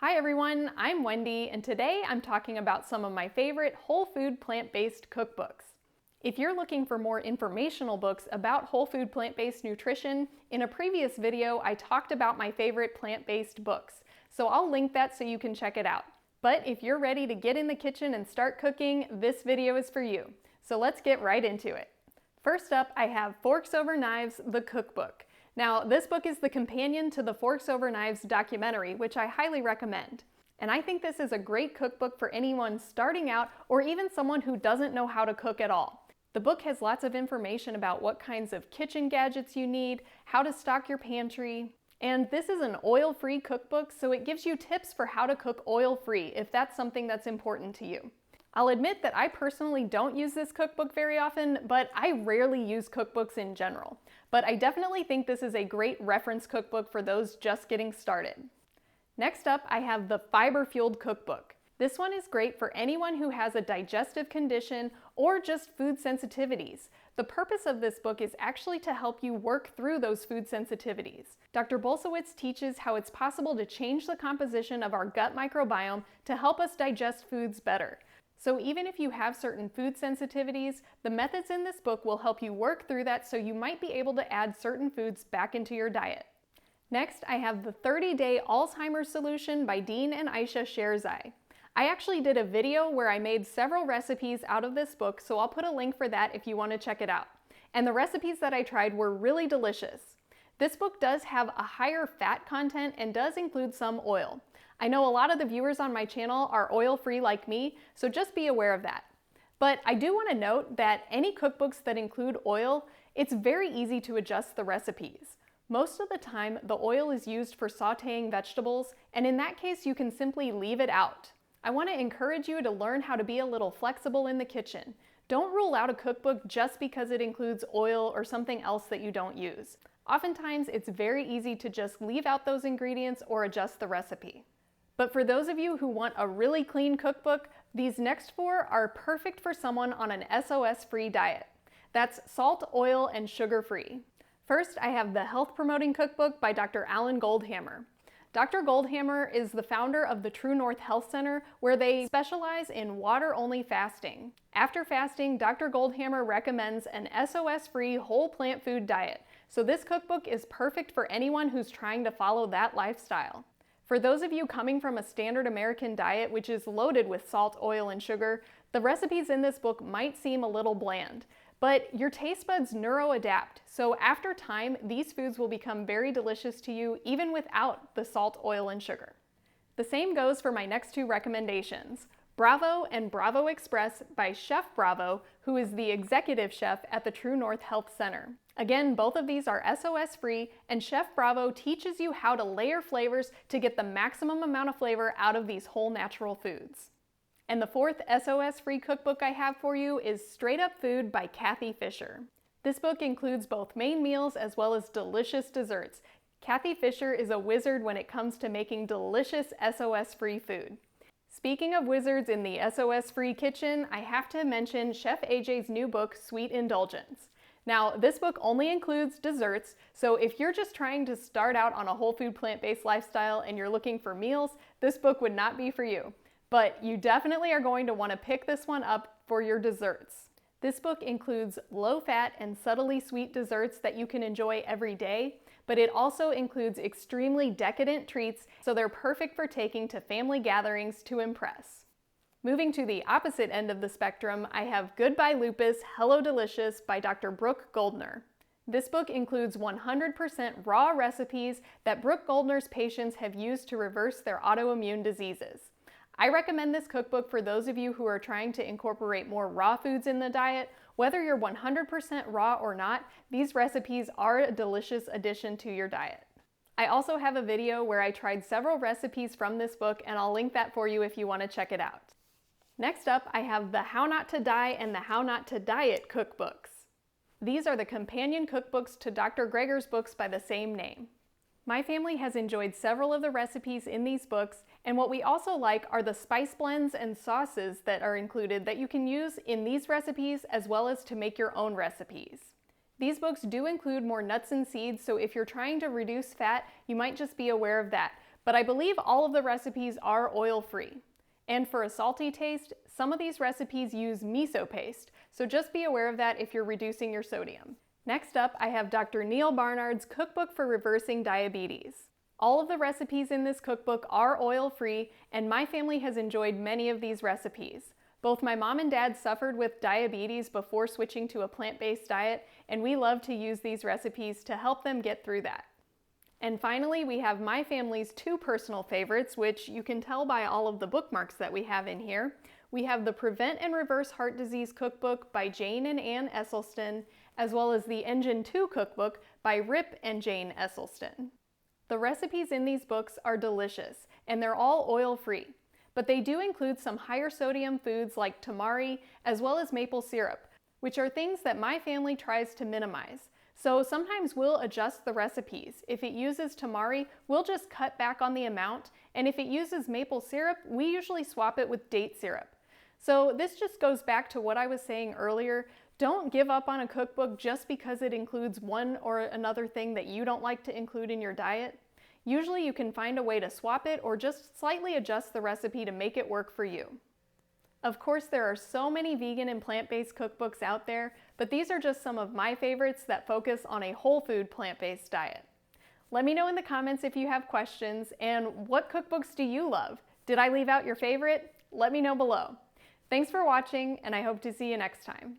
Hi everyone, I'm Wendy, and today I'm talking about some of my favorite whole food plant-based cookbooks. If you're looking for more informational books about whole food plant-based nutrition, in a previous video I talked about my favorite plant-based books, so I'll link that so you can check it out. But if you're ready to get in the kitchen and start cooking, this video is for you. So let's get right into it. First up, I have Forks Over Knives, the Cookbook. Now, this book is the companion to the Forks Over Knives documentary, which I highly recommend. And I think this is a great cookbook for anyone starting out or even someone who doesn't know how to cook at all. The book has lots of information about what kinds of kitchen gadgets you need, how to stock your pantry, and this is an oil-free cookbook, so it gives you tips for how to cook oil-free if that's something that's important to you. I'll admit that I personally don't use this cookbook very often, but I rarely use cookbooks in general. But I definitely think this is a great reference cookbook for those just getting started. Next up, I have the Fiber Fueled Cookbook. This one is great for anyone who has a digestive condition or just food sensitivities. The purpose of this book is actually to help you work through those food sensitivities. Dr. Bulsiewicz teaches how it's possible to change the composition of our gut microbiome to help us digest foods better. So even if you have certain food sensitivities, the methods in this book will help you work through that so you might be able to add certain foods back into your diet. Next, I have the 30-Day Alzheimer's Solution by Dean and Aisha Sherzai. I actually did a video where I made several recipes out of this book, so I'll put a link for that if you want to check it out. And the recipes that I tried were really delicious. This book does have a higher fat content and does include some oil. I know a lot of the viewers on my channel are oil-free like me, so just be aware of that. But I do want to note that any cookbooks that include oil, it's very easy to adjust the recipes. Most of the time, the oil is used for sautéing vegetables, and in that case, you can simply leave it out. I want to encourage you to learn how to be a little flexible in the kitchen. Don't rule out a cookbook just because it includes oil or something else that you don't use. Oftentimes, it's very easy to just leave out those ingredients or adjust the recipe. But for those of you who want a really clean cookbook, these next four are perfect for someone on an SOS-free diet. That's salt, oil, and sugar-free. First, I have the Health Promoting Cookbook by Dr. Alan Goldhamer. Dr. Goldhamer is the founder of the True North Health Center, where they specialize in water-only fasting. After fasting, Dr. Goldhamer recommends an SOS-free whole plant food diet, so this cookbook is perfect for anyone who's trying to follow that lifestyle. For those of you coming from a standard American diet, which is loaded with salt, oil, and sugar, the recipes in this book might seem a little bland. But your taste buds neuroadapt, so after time, these foods will become very delicious to you even without the salt, oil, and sugar. The same goes for my next two recommendations, Bravo and Bravo Express by Chef Bravo, who is the executive chef at the True North Health Center. Again, both of these are SOS-free, and Chef Bravo teaches you how to layer flavors to get the maximum amount of flavor out of these whole natural foods. And the fourth SOS-free cookbook I have for you is Straight Up Food by Kathy Fisher. This book includes both main meals as well as delicious desserts. Kathy Fisher is a wizard when it comes to making delicious SOS-free food. Speaking of wizards in the SOS-free kitchen, I have to mention Chef AJ's new book, Sweet Indulgence. Now, this book only includes desserts, so if you're just trying to start out on a whole food plant-based lifestyle and you're looking for meals, this book would not be for you. But you definitely are going to want to pick this one up for your desserts. This book includes low-fat and subtly sweet desserts that you can enjoy every day, but it also includes extremely decadent treats, so they're perfect for taking to family gatherings to impress. Moving to the opposite end of the spectrum, I have Goodbye Lupus, Hello Delicious by Dr. Brooke Goldner. This book includes 100% raw recipes that Brooke Goldner's patients have used to reverse their autoimmune diseases. I recommend this cookbook for those of you who are trying to incorporate more raw foods in the diet. Whether you're 100% raw or not, these recipes are a delicious addition to your diet. I also have a video where I tried several recipes from this book, and I'll link that for you if you want to check it out. Next up, I have the How Not to Die and the How Not to Diet cookbooks. These are the companion cookbooks to Dr. Greger's books by the same name. My family has enjoyed several of the recipes in these books, and what we also like are the spice blends and sauces that are included that you can use in these recipes as well as to make your own recipes. These books do include more nuts and seeds, so if you're trying to reduce fat, you might just be aware of that. but I believe all of the recipes are oil-free. And for a salty taste, some of these recipes use miso paste, so just be aware of that if you're reducing your sodium. Next up, I have Dr. Neal Barnard's Cookbook for Reversing Diabetes. All of the recipes in this cookbook are oil-free, and my family has enjoyed many of these recipes. Both my mom and dad suffered with diabetes before switching to a plant-based diet, and we love to use these recipes to help them get through that. And finally, we have my family's two personal favorites, which you can tell by all of the bookmarks that we have in here. We have the Prevent and Reverse Heart Disease Cookbook by Jane and Ann Esselstyn, as well as the Engine 2 Cookbook by Rip and Jane Esselstyn. The recipes in these books are delicious, and they're all oil-free, but they do include some higher sodium foods like tamari, as well as maple syrup, which are things that my family tries to minimize. So sometimes we'll adjust the recipes. If it uses tamari, we'll just cut back on the amount, and if it uses maple syrup, we usually swap it with date syrup. So this just goes back to what I was saying earlier. Don't give up on a cookbook just because it includes one or another thing that you don't like to include in your diet. Usually you can find a way to swap it or just slightly adjust the recipe to make it work for you. Of course, there are so many vegan and plant-based cookbooks out there, but these are just some of my favorites that focus on a whole food plant-based diet. Let me know in the comments if you have questions, and what cookbooks do you love? Did I leave out your favorite? Let me know below. Thanks for watching, and I hope to see you next time.